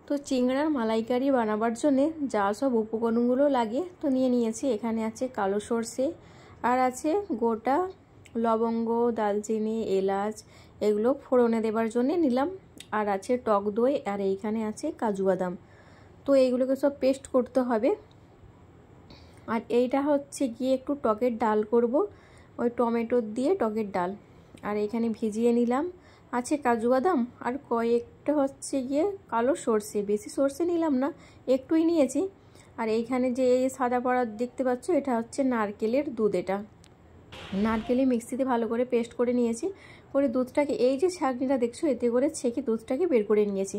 তো চিংড়ার মালাইকারি বানাবার জন্য যা সব উপকরণগুলো লাগে তো নিয়ে নিয়েছি। এখানে আছে কালো সর্ষে, আর আছে গোটা লবঙ্গ, দালচিনি, এলাচ, এগুলো ফোড়নে দেবার জন্য নিলাম। আর আছে টক দই, আর এইখানে আছে কাজু বাদাম। তো এইগুলোকে সব পেস্ট করতে হবে। আর এইটা হচ্ছে গিয়ে একটু টকের ডাল করব, ওই টমেটো দিয়ে টকের ডাল। আর এখানে ভিজিয়ে নিলাম আছে কাজু বাদাম, আর কয়েকটা হচ্ছে গিয়ে কালো সর্ষে, বেশি সর্ষে নিলাম না, একটুই নিয়েছি। আর এইখানে যে সাদা পাড়া দেখতে পাচ্ছ, এটা হচ্ছে নারকেলের দুধ। এটা নারকেলে মিক্সিতে ভালো করে পেস্ট করে নিয়েছি। করে দুধটাকে, এই যে ছাঁকনিটা দেখছো, এতে করে ছেঁকে দুধটাকে বের করে নিয়েছি।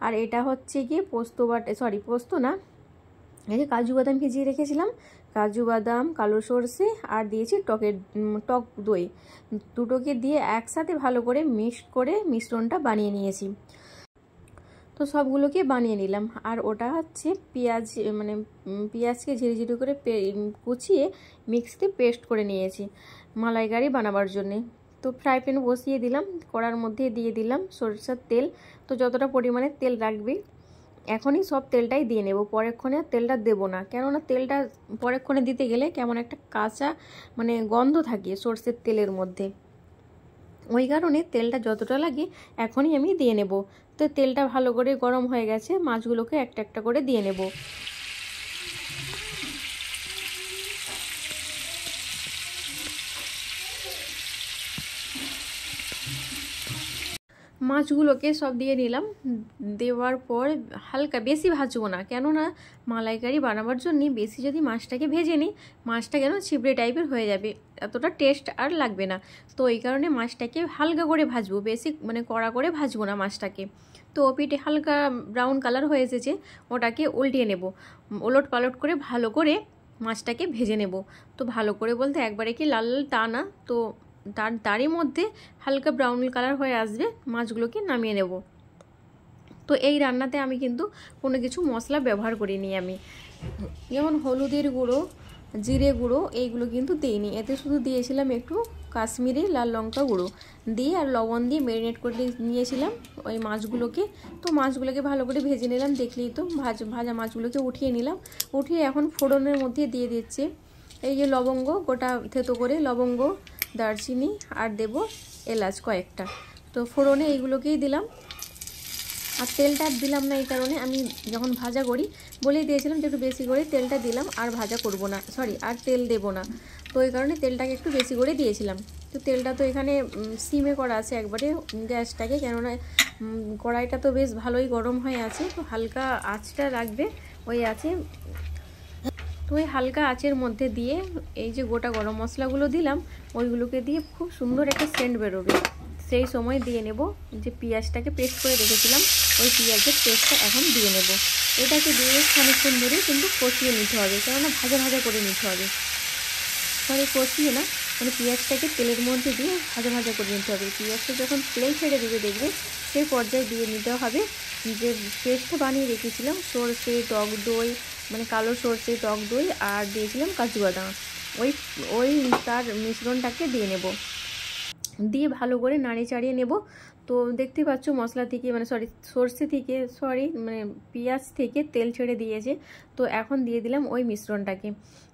আর এটা হচ্ছে গিয়ে পোস্ত পোস্ত না, এই যে কাজু বাদাম ভিজিয়ে রেখেছিলাম, কাজু বাদাম, কালো সর্ষে, আর দিয়েছি টক দই, দুটোকে দিয়ে একসাথে ভালো করে মিক্স করে মিশ্রণটা বানিয়ে নিয়েছি। তো সবগুলোকে বানিয়ে নিলাম। আর ওটা হচ্ছে পেঁয়াজকে ঝিরি ঝিরি করে কুচিয়ে মিক্সিতে পেস্ট করে নিয়েছি মালাইকারি বানাবার জন্যে। তো ফ্রাই প্যান বসিয়ে দিলাম, কড়ার মধ্যে দিয়ে দিলাম সরষের তেল। তো যতটা পরিমাণে তেল রাখবে এখনই সব তেলটাই দিয়ে নেব, পরেক্ষণে তেলটা দেবো না, কেননা তেলটা পরেক্ষণে দিতে গেলে কেমন একটা কাঁচা গন্ধ থাকে সরষের তেলের মধ্যে, ওই কারণে তেলটা যতটা লাগে এখনই আমি দিয়ে নেব। তো তেলটা ভালো করে গরম হয়ে গেছে, মাছগুলোকে একটা একটা করে দিয়ে নেব। মাছগুলোকে সব দিয়ে নিলাম। দেওয়ার পর হালকা, বেশি ভাজবো না, কেননা মালাইকারি বানাবার জন্য বেশি যদি মাছটাকে ভেজে নিই, মাছটা কেন ছিবড়ে টাইপের হয়ে যাবে, এতটা টেস্ট আর লাগবে না। তো এই কারণে মাছটাকে হালকা করে ভাজবো, বেশি কড়া করে ভাজবো না মাছটাকে। তো পিঠে হালকা ব্রাউন কালার হয়ে এসেছে, ওটাকে উল্টিয়ে নেব, ওলট পালট করে ভালো করে মাছটাকে ভেজে নেব। তো ভালো করে বলতে একবারে কি লাল লাল তা না, তো তারই মধ্যে হালকা ব্রাউন কালার হয়ে আসবে, মাছগুলোকে নামিয়ে নেব। তো এই রান্নাতে আমি কিন্তু কোনো কিছু মশলা ব্যবহার করিনি, আমি যেমন হলুদের গুঁড়ো, জিরে গুঁড়ো এইগুলো কিন্তু দিইনি, এতে শুধু দিয়েছিলাম একটু কাশ্মীরি লাল লঙ্কা গুঁড়ো দিয়ে আর লবণ দিয়ে ম্যারিনেট করে নিয়েছিলাম ওই মাছগুলোকে। তো মাছগুলোকে ভালো করে ভেজে নিলাম, দেখলেই তো ভাজা মাছগুলোকে উঠিয়ে নিলাম। উঠিয়ে এখন ফোড়নের মধ্যে দিয়ে দিচ্ছে এই যে লবঙ্গ, গোটা থেতো করে লবঙ্গ, দারচিনি, আর দেব এলাচ কয়েকটা। তো ফোড়নে এইগুলোকেই দিলাম। আর তেলটা দিলাম না, এই কারণে আমি যখন ভাজা করি বলেই দিয়েছিলাম যে একটু বেশি করে তেলটা দিলাম, আর ভাজা করব না, আর তেল দেব না। তো এই কারণে তেলটাকে একটু বেশি করে দিয়েছিলাম। তো তেলটা তো এখানে সিমে করা আছে একবারে গ্যাসটাকে, কেননা কড়াইটা তো বেশ ভালোই গরম হয়ে আছে, তো হালকা আঁচটা রাখবে ওই আছে। তো ওই হালকা আঁচের মধ্যে দিয়ে এই যে গোটা গরম মশলাগুলো দিলাম, ওইগুলোকে দিয়ে খুব সুন্দর একটা সেন্ট বেরোবে। সেই সময় দিয়ে নেব যে পেঁয়াজটাকে পেস্ট করে রেখেছিলাম, ওই পেঁয়াজের পেস্টটা এখন দিয়ে নেব। এটাকে দিয়ে খানিকক্ষণ ধরে কিন্তু কষিয়ে নিতে হবে, কেননা ভাজা ভাজা করে নিতে হবে, কষিয়ে না, পেঁয়াজটাকে তেলের মধ্যে দিয়ে ভাজা ভাজা করে নিতে হবে। পেঁয়াজটা যখন তেল ছেড়ে দেবে দেখবে, সেই পর্যায়ে দিয়ে নিতে হবে যে পেস্টটা বানিয়ে রেখেছিলাম সরষে, টক দই, কালো সরষে, টক দই, আর দিয়েছিলাম কাজু বাদাম, ওই তার মিশ্রণটাকে দিয়ে নেব। দিয়ে ভালো করে নাড়িয়ে চাড়িয়ে নেব। তো দেখতে পাচ্ছ মশলা থেকে সরষে থেকে পেঁয়াজ থেকে তেল ছেড়ে দিয়েছে। তো এখন দিয়ে দিলাম ওই মিশ্রণটাকে।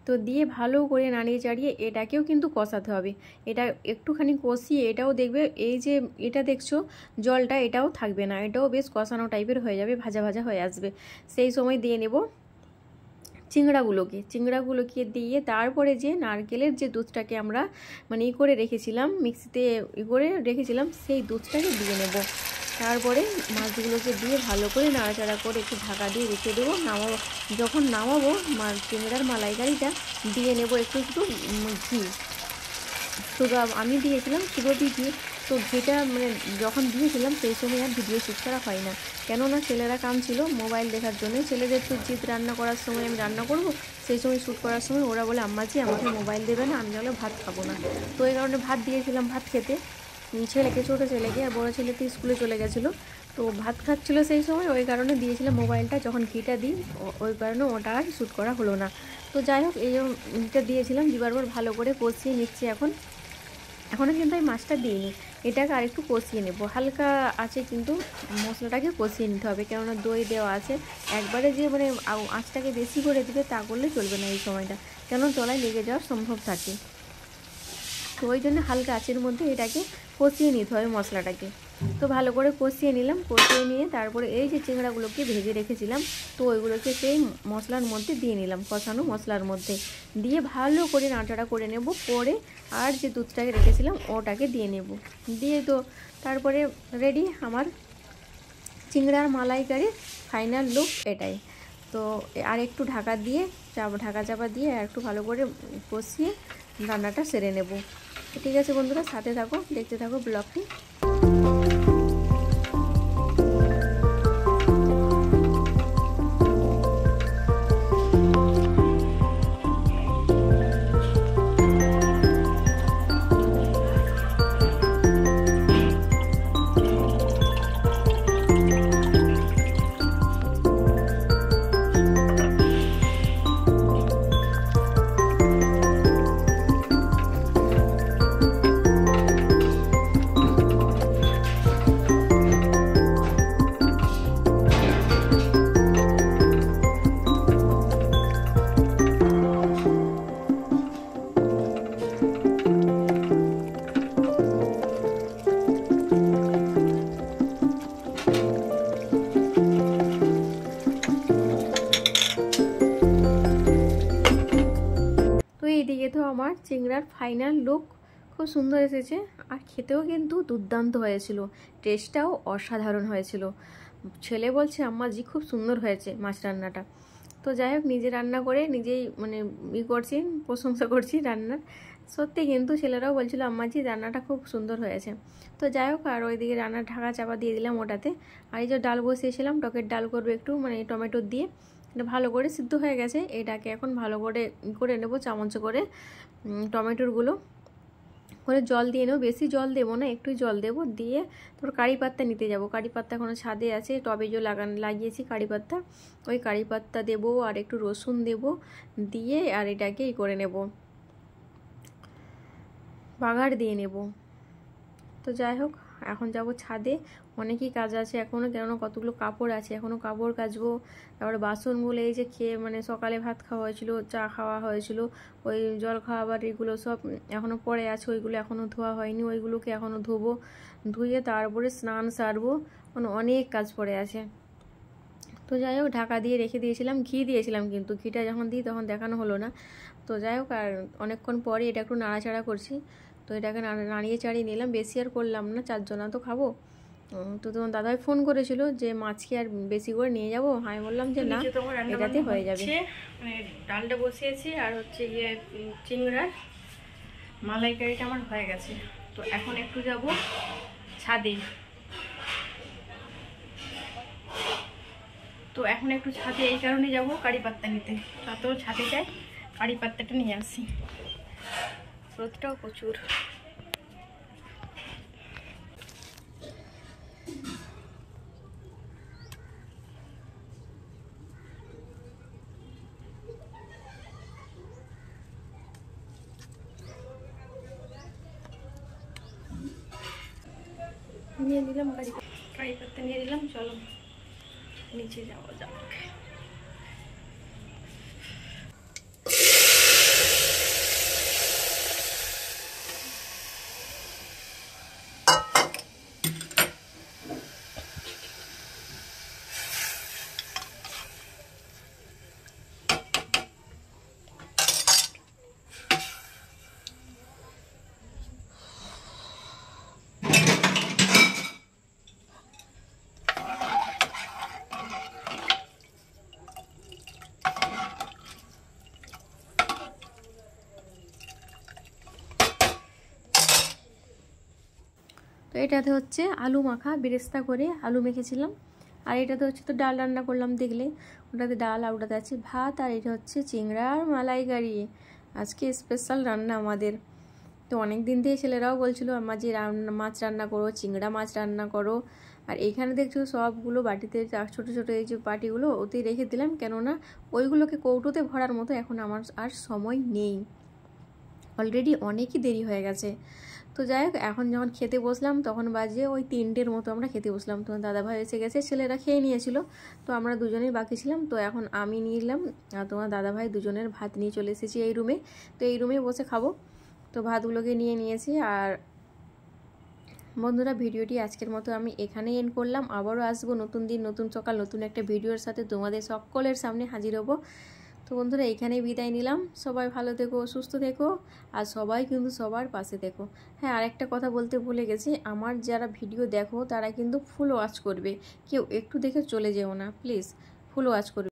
তো দিয়ে ভালো করে নাড়িয়ে চাড়িয়ে এটাকেও কিন্তু কষাতে হবে। এটা একটুখানি কষিয়ে এটাও দেখবে, এই যে এটা দেখছো জলটা, এটাও থাকবে না, এটাও বেশ কষানো টাইপের হয়ে যাবে, ভাজা ভাজা হয়ে আসবে। সেই সময় দিয়ে নেব চিংড়াগুলোকে দিয়ে তারপরে যে নারকেলের যে দুধটাকে আমরা করে রেখেছিলাম, মিক্সিতে করে রেখেছিলাম, সেই দুধটাকে দিয়ে নেব। তারপরে মাছগুলোকে দিয়ে ভালো করে নাড়াচাড়া করে একটু ঢাকা দিয়ে রেখে দেবো। যখন নামাবো চিংড়ার মালাইকারিটা দিয়ে নেব একটু ঘি। তো আমি দিয়েছিলাম সুরভি ঘি। তো ঘিটা যখন দিয়েছিলাম সেই সময় আর ভিডিও শ্যুট করা হয় না, কেননা ছেলেরা কাঁদছিল মোবাইল দেখার জন্য। ছেলেদের তো জিদ রান্না করার সময় আমি রান্না করব, সেই সময় শ্যুট করার সময় ওরা বলে আম্মাজি আমাকে মোবাইল দেবে না, আমি তাহলে ভাত খাবো না। তো এই কারণে ভাত দিয়েছিলাম ভাত খেতে ছেলেকে, ছোটো ছেলেকে, আর বড়ো ছেলে তো স্কুলে চলে গেছিলো, তো ভাত খাচ্ছিলো সেই সময়, ওই কারণে দিয়েছিলাম মোবাইলটা। যখন ঘিটা দিই ওই কারণে ওটা আর শ্যুট করা হলো না। তো যাই হোক, এই ঘিটা দিয়েছিলাম, দিবার পর ভালো করে কষিয়ে নিচ্ছি এখন। এখনও কিন্তু আমি মাছটা দিইনি, এটাকে আরেকটু কষিয়ে নেব হালকা আছে, কিন্তু মশলাটাকে কষিয়ে নিতে হবে, কেননা দই দেওয়া আছে। একবারে যে মানে আঁচটাকে বেশি করে দিবে তা করলে চলবে না এই সময়টা, কেন তলায় লেগে যাওয়ার সম্ভব থাকে। তো ওই জন্য হালকা আঁচের মধ্যে এটাকে কষিয়ে নিতে হবে মশলাটাকে। তো ভালো করে কষিয়ে নিলাম, কষিয়ে নিয়ে তারপরে এই যে চিংড়াগুলোকে ভেজে রেখেছিলাম, তো ওইগুলোকে সেই মশলার মধ্যে দিয়ে নিলাম, কষানো মশলার মধ্যে দিয়ে ভালো করে নাড়াচাড়া করে নেব। পরে আর যে দুধটাকে রেখেছিলাম ওটাকে দিয়ে নেব, দিয়ে তো তারপরে রেডি আমার চিংড়ার মালাইকারির ফাইনাল লুক এটাই। তো আর একটু ঢাকা দিয়ে ঢাকা চাপা দিয়ে আর একটু ভালো করে কষিয়ে রান্নাটা সেরে নেব। ঠিক আছে বন্ধুরা, সাথে থাকো, দেখতে থাকো ব্লগটি। এইদিকে তো আমার চিংড়ার ফাইনাল লুক খুব সুন্দর এসেছে, আর খেতেও কিন্তু দুর্দান্ত হয়েছিল, টেস্টটাও অসাধারণ হয়েছিল। ছেলে বলছে আম্মাজি খুব সুন্দর হয়েছে মাছ রান্নাটা। তো যাই হোক, নিজে রান্না করে নিজেই মানে করছি, প্রশংসা করছি রান্নার। সত্যি কিন্তু ছেলেরাও বলছিল আম্মাজি রান্নাটা খুব সুন্দর হয়েছে। তো যাই হোক, আর ওইদিকে রান্নার ঢাকা চাপা দিয়ে দিলাম ওটাতে। আর এই যে ডাল বসিয়েছিলাম, টকের ডাল করবো একটু মানে টমেটো দিয়ে, এটা ভালো করে সিদ্ধ হয়ে গেছে। এটাকে এখন ভালো করে করে নেবো চামচ করে, টমেটোরগুলো করে জল দিয়ে নেবো, বেশি জল দেবো না, একটু জল দেবো। দিয়ে তারপর কারি পাত্তা নিতে যাব, কারি পাত্তা এখনও ছাদে আছে, টবে যে লাগিয়েছি কারি পাত্তা, ওই কারি পাত্তা দেবো, আর একটু রসুন দেবো, দিয়ে আর এটাকে করে নেব, বাগার দিয়ে নেব। তো যাই হোক, এখন যাব ছাদে, অনেকই কাজ আছে এখনও, কেননা কতগুলো কাপড় আছে, এখনও কাপড় কাচবো। তারপরে বাসনগুলো এই যে খেয়ে মানে সকালে ভাত খাওয়া হয়েছিল, চা খাওয়া হয়েছিল, ওই জল খাওয়াবার এগুলো সব এখনও পড়ে আছে, ওইগুলো এখনও ধোয়া হয়নি, ওইগুলোকে এখনও ধোবো, ধুয়ে তারপরে স্নান সারবো, মানে অনেক কাজ পড়ে আছে। তো যাই হোক, ঢাকা দিয়ে রেখে দিয়েছিলাম, ঘি দিয়েছিলাম, কিন্তু ঘিটা যখন দিই তখন দেখানো হলো না। তো যাই হোক, আর অনেকক্ষণ পরে এটা একটু নাড়াচাড়া করছি। তো এটাকে নাড়িয়ে চাড়িয়ে নিলাম, বেশি আর করলাম না, 4 জনা তো খাবো। তো তোমার দাদাই ফোন করেছিল যে মাছ কি আর বেশি করে নিয়ে যাবো, আমি বললাম যে না, এটাতে হয়ে যাবে। মানে ডালটা বসিয়েছি, আর হচ্ছে গিয়ে চিংড়ার মালাইকারিটা আমার হয়ে গেছে। তো এখন একটু যাব ছাদে, তো এখন একটু ছাদে এই কারণে যাবো কারি পাত্তা নিতে, তো ছাদে যাই, কারি পাত্তাটা নিয়ে আসি, রোদটাও প্রচুর। নিয়ে নিলাম কারি পাত্তা নিয়ে নিলাম, চলো নিচে যাওয়া যাক। তো এটাতে হচ্ছে আলু মাখা, বেরেস্তা করে আলু মেখেছিলাম, আর এটাতে হচ্ছে তো ডাল রান্না করলাম দেখলে, ওটাতে ডাল, আর ওটাতে আছে ভাত, আর এটা হচ্ছে চিংড়ার মালাইকারি, আজকে স্পেশাল রান্না আমাদের। তো অনেক দিন থেকে ছেলেরাও বলছিল আমার যে মাছ রান্না করো, চিংড়া মাছ রান্না করো। আর এখানে দেখছো সবগুলো বাটিতে ছোটো ছোটো এই যে বাটিগুলো ওতেই রেখে দিলাম, কেননা ওইগুলোকে কৌটোতে ভরার মতো এখন আমার আর সময় নেই, অলরেডি অনেকই দেরি হয়ে গেছে। তো যাই হোক, এখন যখন খেতে বসলাম তখন বাজে ওই 3টের মতো আমরা খেতে বসলাম। তোমার দাদাভাই এসে গেছে, ছেলেরা খেয়ে নিয়েছিল, তো আমরা দুজনেই বাকি ছিলাম। তো এখন আমি নিলাম আর তোমার দাদাভাই দুজনের ভাত নিয়ে চলে এসেছি এই রুমে। তো এই রুমে বসে খাবো। তো ভাতগুলোকে নিয়ে নিয়েছি। আর বন্ধুরা, ভিডিওটি আজকের মতো আমি এখানেই এন্ড করলাম। আবারও আসবো নতুন দিন, নতুন সকাল, নতুন একটা ভিডিওর সাথে তোমাদের সকলের সামনে হাজির হব। তো বন্ধুরা, এখানেই বিদায় নিলাম। সবাই ভালো থেকো, সুস্থ থেকো, আর সবাই কিন্তু সবার পাশে থেকো। হ্যাঁ, আরেকটা কথা বলতে ভুলে গেছি, আমার যারা ভিডিও দেখো তারা কিন্তু ফুল ওয়াচ করবে, কেউ একটু দেখে চলে যেও না প্লিজ, ফুল ওয়াচ করবে।